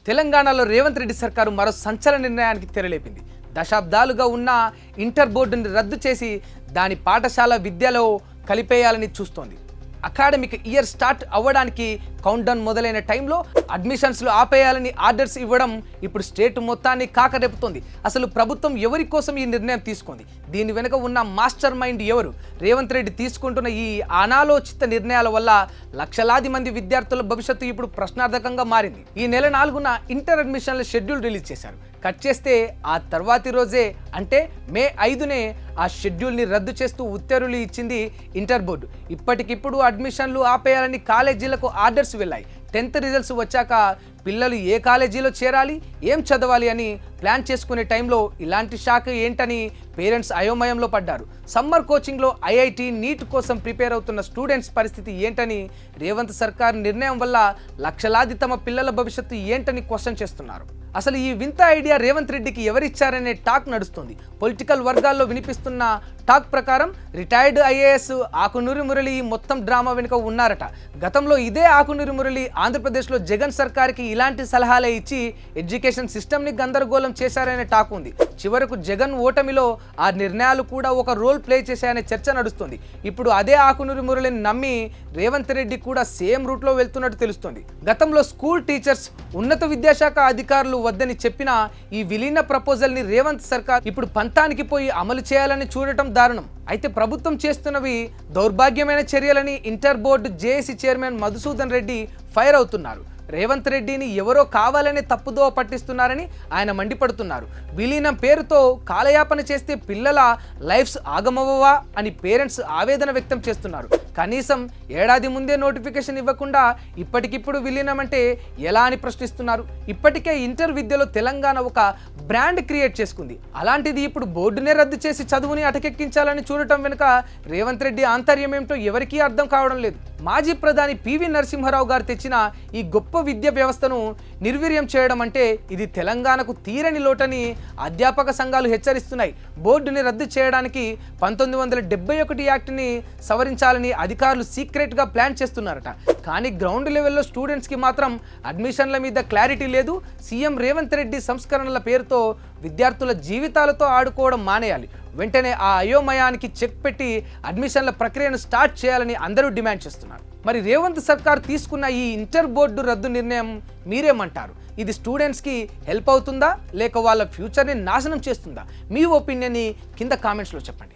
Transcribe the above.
తెలంగాణలో రేవంత్ రెడ్డి సర్కారు మరో సంచలన నిర్ణయానికి తెరలేపింది. దశాబ్దాలుగా ఉన్న ఇంటర్ బోర్డుని రద్దు చేసి దాని పాఠశాల విద్యలో కలిపేయాలని చూస్తోంది. అకాడమిక్ ఇయర్ స్టార్ట్ అవ్వడానికి కౌంట్డౌన్ మొదలైన టైంలో అడ్మిషన్స్లు ఆపేయాలని ఆర్డర్స్ ఇవ్వడం ఇప్పుడు స్టేట్ మొత్తాన్ని కాకరేపుతోంది. అసలు ప్రభుత్వం ఎవరి కోసం ఈ నిర్ణయం తీసుకుంది? దీని వెనుక ఉన్న మాస్టర్ మైండ్ ఎవరు? రేవంత్ రెడ్డి తీసుకుంటున్న ఈ అనాలోచిత నిర్ణయాల వల్ల లక్షలాది మంది విద్యార్థుల భవిష్యత్తు ఇప్పుడు ప్రశ్నార్థకంగా మారింది. ఈ నెల 4న ఇంటర్ అడ్మిషన్ల షెడ్యూల్ రిలీజ్ చేశారు. కట్ చేస్తే ఆ తర్వాతి రోజే అంటే మే 5నే ఆ షెడ్యూల్ని రద్దు చేస్తూ ఉత్తర్వులు ఇచ్చింది ఇంటర్ బోర్డు. ఇప్పటికిప్పుడు అడ్మిషన్లు ఆపేయాలని కాలేజీలకు ఆర్డర్స్ వెళ్ళాయి. 10th రిజల్ట్స్ వచ్చాక పిల్లలు ఏ కాలేజీలో చేరాలి, ఏం చదవాలి అని ప్లాన్ చేసుకునే టైంలో ఇలాంటి షాక్ ఏంటని పేరెంట్స్ అయోమయంలో పడ్డారు. సమ్మర్ కోచింగ్లో ఐఐటి నీట్ కోసం ప్రిపేర్ అవుతున్న స్టూడెంట్స్ పరిస్థితి ఏంటని, రేవంత్ సర్కార్ నిర్ణయం వల్ల లక్షలాది తమ పిల్లల భవిష్యత్తు ఏంటని క్వశ్చన్ చేస్తున్నారు. అసలు ఈ వింత ఐడియా రేవంత్ రెడ్డికి ఎవరిచ్చారనే టాక్ నడుస్తుంది. పొలిటికల్ వర్గాల్లో వినిపిస్తున్న టాక్ ప్రకారం రిటైర్డ్ ఐఏఎస్ ఆకునూరి మురళి మొత్తం డ్రామా వెనుక ఉన్నారట. గతంలో ఇదే ఆకునూరి మురళి ఆంధ్రప్రదేశ్లో జగన్ సర్కార్కి ఇలాంటి సలహాలే ఇచ్చి ఎడ్యుకేషన్ సిస్టమ్ని గందరగోళం చేశారనే టాక్ ఉంది. చివరకు జగన్ ఓటమిలో ఆ నిర్ణయాలు కూడా ఒక రోల్ ప్లే చేశాయనే చర్చ నడుస్తుంది. ఇప్పుడు అదే ఆకునూరి మురళిని నమ్మి రేవంత్ రెడ్డి కూడా సేమ్ రూట్లో వెళ్తున్నట్టు తెలుస్తుంది. గతంలో స్కూల్ టీచర్స్ ఉన్నత విద్యాశాఖ అధికారులు వద్దని చెప్పిన ఈ విలీన ప్రపోజల్ని రేవంత్ సర్కార్ ఇప్పుడు పంతానికి పోయి అమలు చేయాలని చూడటం దారుణం. అయితే ప్రభుత్వం చేస్తున్నవి దౌర్భాగ్యమైన చర్యలని inter board JAC chairman Madhusudan Reddy fire అవుతున్నారు. రేవంత్ రెడ్డిని ఎవరో కావాలనే తప్పుదో పట్టిస్తున్నారని ఆయన మండిపడుతున్నారు. విలీనం పేరుతో కాలయాపన చేస్తే పిల్లల లైఫ్స్ ఆగమవ్వవా అని పేరెంట్స్ ఆవేదన వ్యక్తం చేస్తున్నారు. కనీసం ఏడాది ముందే నోటిఫికేషన్ ఇవ్వకుండా ఇప్పటికిప్పుడు విలీనం అంటే ఎలా అని ప్రశ్నిస్తున్నారు. ఇప్పటికే ఇంటర్ విద్యలో తెలంగాణ ఒక బ్రాండ్ క్రియేట్ చేసుకుంది. అలాంటిది ఇప్పుడు బోర్డునే రద్దు చేసి చదువుని అటకెక్కించాలని చూడటం వెనుక రేవంత్ రెడ్డి ఆంతర్యం ఏమిటో ఎవరికీ అర్థం కావడం లేదు. మాజీ ప్రధాని పివి నరసింహారావు గారు తెచ్చిన ఈ గొప్ప విద్యా వ్యవస్థను నిర్వీర్యం చేయడం అంటే ఇది తెలంగాణకు తీరని లోటని అధ్యాపక సంఘాలు హెచ్చరిస్తున్నాయి. బోర్డుని రద్దు చేయడానికి 1971 యాక్ట్ని సవరించాలని అధికారులు సీక్రెట్గా ప్లాన్ చేస్తున్నారట. కానీ గ్రౌండ్ లెవెల్లో స్టూడెంట్స్కి మాత్రం అడ్మిషన్ల మీద క్లారిటీ లేదు. సీఎం రేవంత్ రెడ్డి సంస్కరణల పేరుతో విద్యార్థుల జీవితాలతో ఆడుకోవడం మానేయాలి. వెంటనే ఆ అయోమయానికి చెక్ పెట్టి అడ్మిషన్ల ప్రక్రియను స్టార్ట్ చేయాలని అందరూ డిమాండ్ చేస్తున్నారు. మరి రేవంత్ సర్కార్ తీసుకున్న ఈ ఇంటర్ బోర్డు రద్దు నిర్ణయం మీరేమంటారు? ఇది స్టూడెంట్స్కి హెల్ప్ అవుతుందా లేక వాళ్ళ ఫ్యూచర్ని నాశనం చేస్తుందా? మీ ఒపీనియన్ని కింద కామెంట్స్లో చెప్పండి.